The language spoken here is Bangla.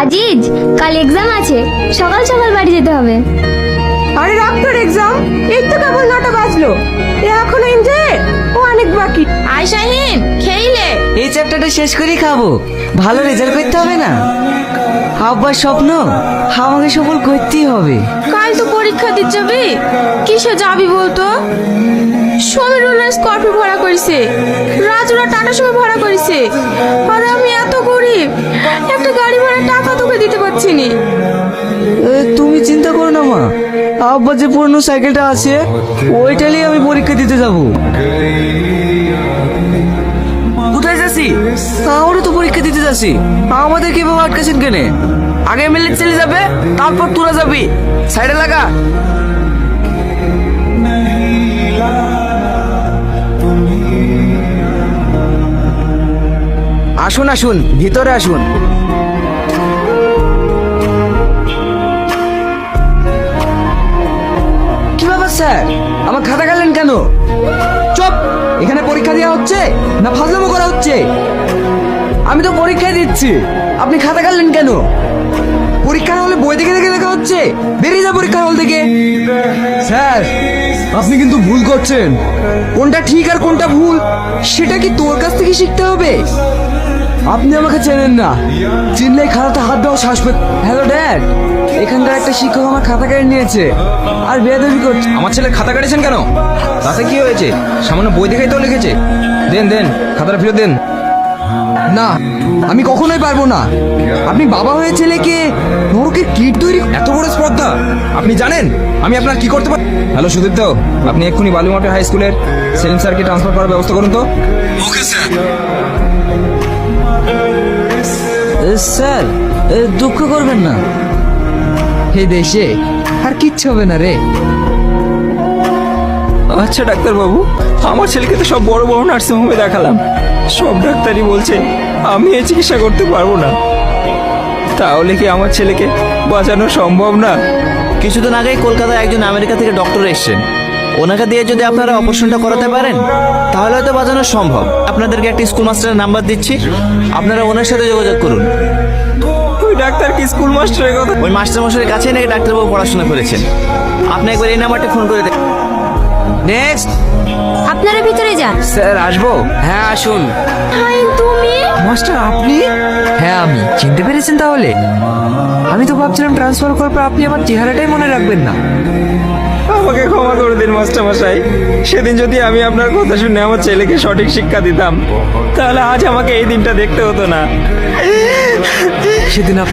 আজিজ, কাল এক্সাম আছে, সকাল সকাল বাড়ি যেতে হবে। আরে রাখ তোর এক্সাম, এই তো কেবল 9টা বাজলো, এখনো ইন্টার ও অনেক বাকি। আয় শাহিন, খেইলে এই চ্যাপ্টারটা শেষ করেই খাবো, ভালো রেজাল্ট করতে হবে না? আব্বার স্বপ্ন আমাকে সফল করতেই হবে। কাল তো পরীক্ষা দিতে যাবি, কিসে যাবি বলতো? সমীরুল্লাহ স্কর্পিও ভাড়া করেছে, রাজুরা টাটা সময় ভাড়া করেছে, আর আমি এত গরিব, একটা গাড়ি ভাড়া টাকা তোকে দিতে পারছি নি। তুমি চিন্তা করো না মা, আব্বার যে পুরনো সাইকেলটা আছে ওইটা নিয়ে আমি পরীক্ষা দিতে যাব। কোথায় যাচ্ছি? আমারও তো পরীক্ষা দিতে যাচ্ছি, আমাদের কিভাবে আটকাছেন কেনে? আগে এমএলএ চলে যাবে, তারপর তোরা যাবি। সাইডে লাগা। আসুন আসুন, ভিতরে আসুন। কি ব্যাপার স্যার, আমার খাতা কাটলেন কেন? চুপ! এখানে পরীক্ষা দেওয়া হচ্ছে না ফাজলামো করা হচ্ছে? আমি তো পরীক্ষায় দিচ্ছি, আপনি খাতা কাটলেন কেন? পরীক্ষার হলে বই দেখে দেখে লেখা হচ্ছে, বেরিয়ে যা পরীক্ষার হল থেকে। স্যার, আপনি কিন্তু ভুল করছেন। কোনটা ঠিক আর কোনটা ভুল সেটা কি তোর কাছ থেকে শিখতে হবে? আপনি আমাকে চেনেন না, চিনলেই খাতাতে হাত দেওয়া শ্বাস পেত। হ্যালো ড্যাড, এখানকার একটা শিক্ষক আমার খাতা কেড়ে নিয়েছে আর বেয়াদবি করছে। আমার ছেলে খাতা কাটেছেন কেন? তাতে কি হয়েছে? সামান্য বই দেখেই তো লিখেছে। দেন দেন, খাতাটা ফেরত দেন। না, আমি কখনোই পারবো না। আপনি বাবা হয়ে ছেলেকে নরকের কীট তৈরি। এত বড় স্পর্ধা! আপনি জানেন আমি আপনার কি করতে পারি? হ্যালো সুদীপ্ত, আপনি এক্ষুনি বালুমাটি হাই স্কুলের সেলিম স্যারকে ট্রান্সফার করার ব্যবস্থা করুন তো। Okay sir. স্যার, দুঃখ করবেন না, এই দেশে আর কিচ্ছু হবে না রে। আচ্ছা ডাক্তারবাবু, আমার ছেলেকে তো সব বড় বড় নার্সিংহোমে দেখালাম, সব ডাক্তারই বলছে আমি এই চিকিৎসা করতে পারবো না। তাহলে কি আমার ছেলেকে বাঁচানো সম্ভব না? কিছুদিন আগেই কলকাতায় একজন আমেরিকা থেকে ডক্টর এসেছেন, ওনাকে দিয়ে যদি আপনারা অপারেশনটা করাতে পারেন তাহলে হয়তো বাঁচানো সম্ভব। আপনাদেরকে একটা স্কুল মাস্টারের নাম্বার দিচ্ছি, আপনারা ওনার সাথে যোগাযোগ করুন। ওই ডাক্তার কি স্কুল মাস্টারের কথা? ওই মাস্টারমশাইয়ের কাছেই নাকি ডাক্তারবাবু পড়াশোনা করেছেন। আপনি একবার এই নাম্বারটা ফোন করে দেন। নেক্সট। আপনারা ভিতরে যান। স্যার আসবো? হ্যাঁ আসুন। হাই, তুমি? মাস্টার আপনি? হ্যাঁ আমি। চিনতে পেরেছেন তাহলে? আমি তো ভাবছিলাম ট্রান্সফার করার পর আপনি আমার চেহারাটাই মনে রাখবেন না। আমাকে ক্ষমা করে দিন মাস্টারমশাই, সেদিন যদি আমি আপনার কথা শুনে আমার ছেলেকে সঠিক শিক্ষা দিতাম তাহলে আজ আমাকে এই দিনটা দেখতে হতো না। সেদিন